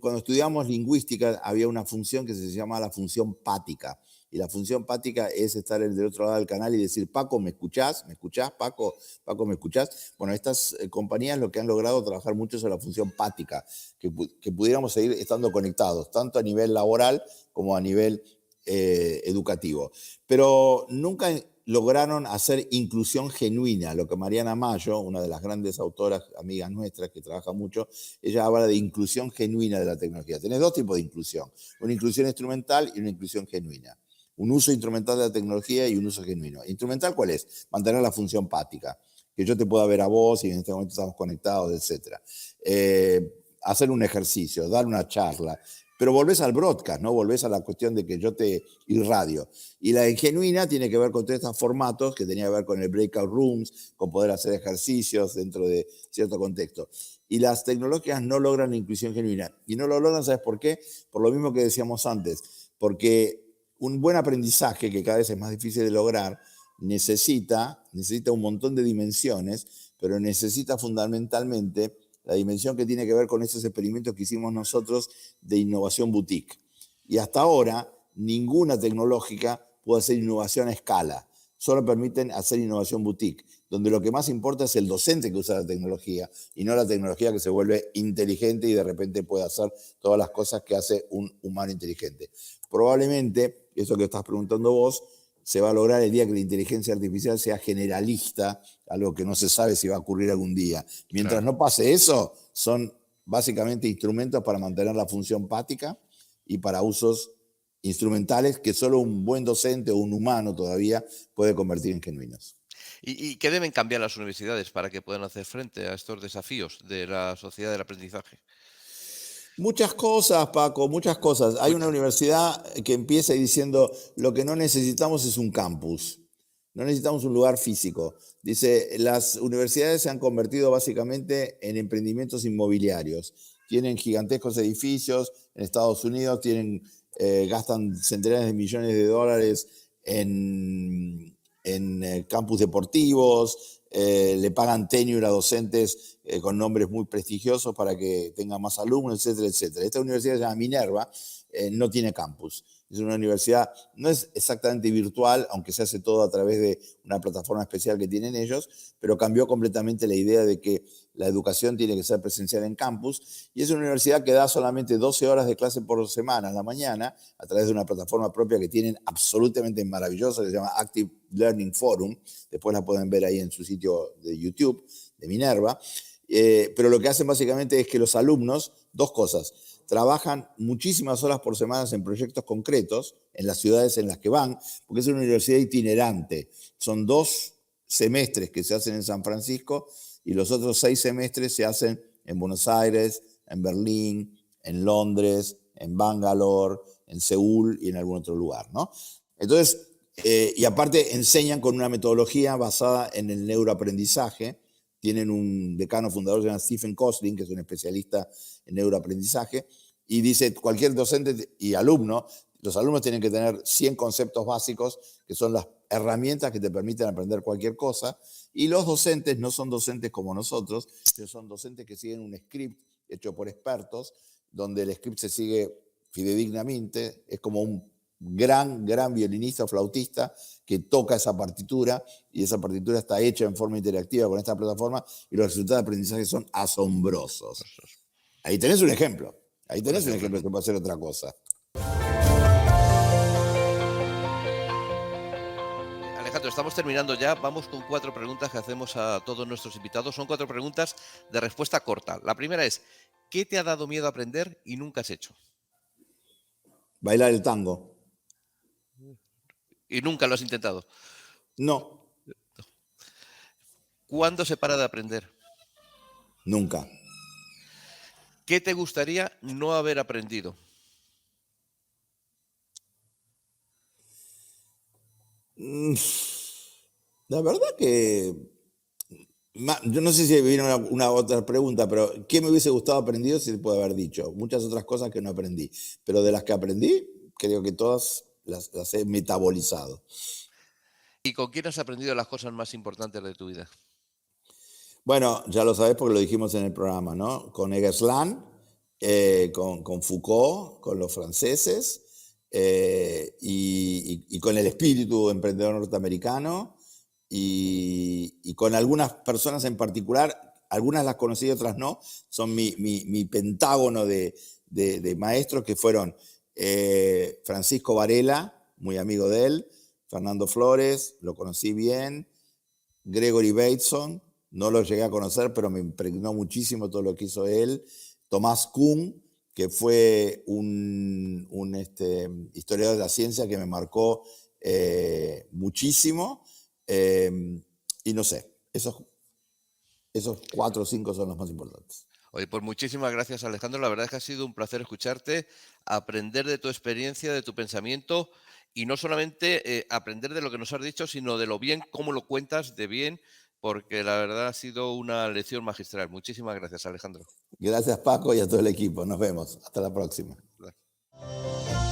Speaker 3: Cuando estudiamos lingüística había una función que se llama la función pática. Y la función pática es estar del otro lado del canal y decir, Paco, ¿me escuchás? ¿Me escuchás, Paco? Paco, ¿me escuchás? Bueno, estas compañías lo que han logrado trabajar mucho es la función pática, que pudiéramos seguir estando conectados, tanto a nivel laboral como a nivel educativo. Pero nunca lograron hacer inclusión genuina, lo que Mariana Mayo, una de las grandes autoras, amigas nuestras, que trabaja mucho, ella habla de inclusión genuina de la tecnología. Tenés dos tipos de inclusión, una inclusión instrumental y una inclusión genuina. Un uso instrumental de la tecnología y un uso genuino. ¿Instrumental cuál es? Mantener la función pática, que yo te pueda ver a vos y en este momento estamos conectados, etc. Hacer un ejercicio, dar una charla, pero volvés al broadcast, ¿no? Volvés a la cuestión de que yo te irradio. Y la genuina tiene que ver con todos estos formatos que tenía que ver con el breakout rooms, con poder hacer ejercicios dentro de cierto contexto. Y las tecnologías no logran la inclusión genuina. Y no lo logran, ¿sabes por qué? Por lo mismo que decíamos antes, porque un buen aprendizaje, que cada vez es más difícil de lograr, necesita un montón de dimensiones, pero necesita fundamentalmente la dimensión que tiene que ver con esos experimentos que hicimos nosotros de innovación boutique. Y hasta ahora, ninguna tecnológica puede hacer innovación a escala. Solo permiten hacer innovación boutique, donde lo que más importa es el docente que usa la tecnología y no la tecnología que se vuelve inteligente y de repente puede hacer todas las cosas que hace un humano inteligente. Probablemente, eso que estás preguntando vos, se va a lograr el día que la inteligencia artificial sea generalista, algo que no se sabe si va a ocurrir algún día. Mientras no pase eso, son básicamente instrumentos para mantener la función pática y para usos instrumentales que solo un buen docente o un humano todavía puede convertir en genuinos.
Speaker 2: ¿Y qué deben cambiar las universidades para que puedan hacer frente a estos desafíos de la sociedad del aprendizaje?
Speaker 3: Muchas cosas, Paco, muchas cosas. Hay una universidad que empieza diciendo, lo que no necesitamos es un campus, no necesitamos un lugar físico. Dice, las universidades se han convertido básicamente en emprendimientos inmobiliarios. Tienen gigantescos edificios, en Estados Unidos gastan centenares de millones de dólares en campus deportivos, le pagan tenure a docentes con nombres muy prestigiosos para que tengan más alumnos, etcétera, etcétera. Esta universidad se llama Minerva, no tiene campus. Es una universidad, no es exactamente virtual, aunque se hace todo a través de una plataforma especial que tienen ellos, pero cambió completamente la idea de que la educación tiene que ser presencial en campus, y es una universidad que da solamente 12 horas de clase por semana en la mañana, a través de una plataforma propia que tienen absolutamente maravillosa, que se llama Active Learning Forum. Después la pueden ver ahí en su sitio de YouTube, de Minerva. Pero lo que hacen básicamente es que los alumnos, dos cosas, trabajan muchísimas horas por semana en proyectos concretos, en las ciudades en las que van, porque es una universidad itinerante. Son 2 semestres que se hacen en San Francisco y los otros 6 semestres se hacen en Buenos Aires, en Berlín, en Londres, en Bangalore, en Seúl y en algún otro lugar, ¿no? Entonces, y aparte enseñan con una metodología basada en el neuroaprendizaje. Tienen un decano fundador que se llama Stephen Kosling, que es un especialista en neuroaprendizaje, y dice, cualquier docente y alumno, los alumnos tienen que tener 100 conceptos básicos, que son las herramientas que te permiten aprender cualquier cosa, y los docentes no son docentes como nosotros, pero son docentes que siguen un script hecho por expertos, donde el script se sigue fidedignamente, es como un gran violinista o flautista que toca esa partitura, y esa partitura está hecha en forma interactiva con esta plataforma, y los resultados de aprendizaje son asombrosos. Ahí tenés un ejemplo. Ahí tenés un ejemplo que puede hacer otra cosa.
Speaker 2: Alejandro, estamos terminando ya. Vamos con 4 preguntas que hacemos a todos nuestros invitados. Son 4 preguntas de respuesta corta. La primera es, ¿qué te ha dado miedo aprender y nunca has hecho?
Speaker 3: Bailar el tango.
Speaker 2: ¿Y nunca lo has intentado?
Speaker 3: No.
Speaker 2: ¿Cuándo se para de aprender?
Speaker 3: Nunca.
Speaker 2: ¿Qué te gustaría no haber aprendido?
Speaker 3: La verdad que... Yo no sé si viene una otra pregunta, pero ¿qué me hubiese gustado aprendido si se puede haber dicho? Muchas otras cosas que no aprendí. Pero de las que aprendí, creo que todas las he metabolizado.
Speaker 2: ¿Y con quién has aprendido las cosas más importantes de tu vida?
Speaker 3: Bueno, ya lo sabés porque lo dijimos en el programa, ¿no? Con Eggersland, con Foucault, con los franceses, y con el espíritu emprendedor norteamericano, y con algunas personas en particular, algunas las conocí y otras no, son mi pentágono de maestros que fueron Francisco Varela, muy amigo de él, Fernando Flores, lo conocí bien, Gregory Bateson, no lo llegué a conocer, pero me impregnó muchísimo todo lo que hizo él, Tomás Kuhn, que fue un historiador de la ciencia que me marcó muchísimo, y no sé, esos 4 o 5 son los más importantes.
Speaker 2: Oye, pues muchísimas gracias, Alejandro. La verdad es que ha sido un placer escucharte, aprender de tu experiencia, de tu pensamiento, y no solamente aprender de lo que nos has dicho, sino de lo bien, cómo lo cuentas de bien, porque la verdad ha sido una lección magistral. Muchísimas gracias, Alejandro.
Speaker 3: Gracias, Paco, y a todo el equipo. Nos vemos. Hasta la próxima.
Speaker 2: Gracias.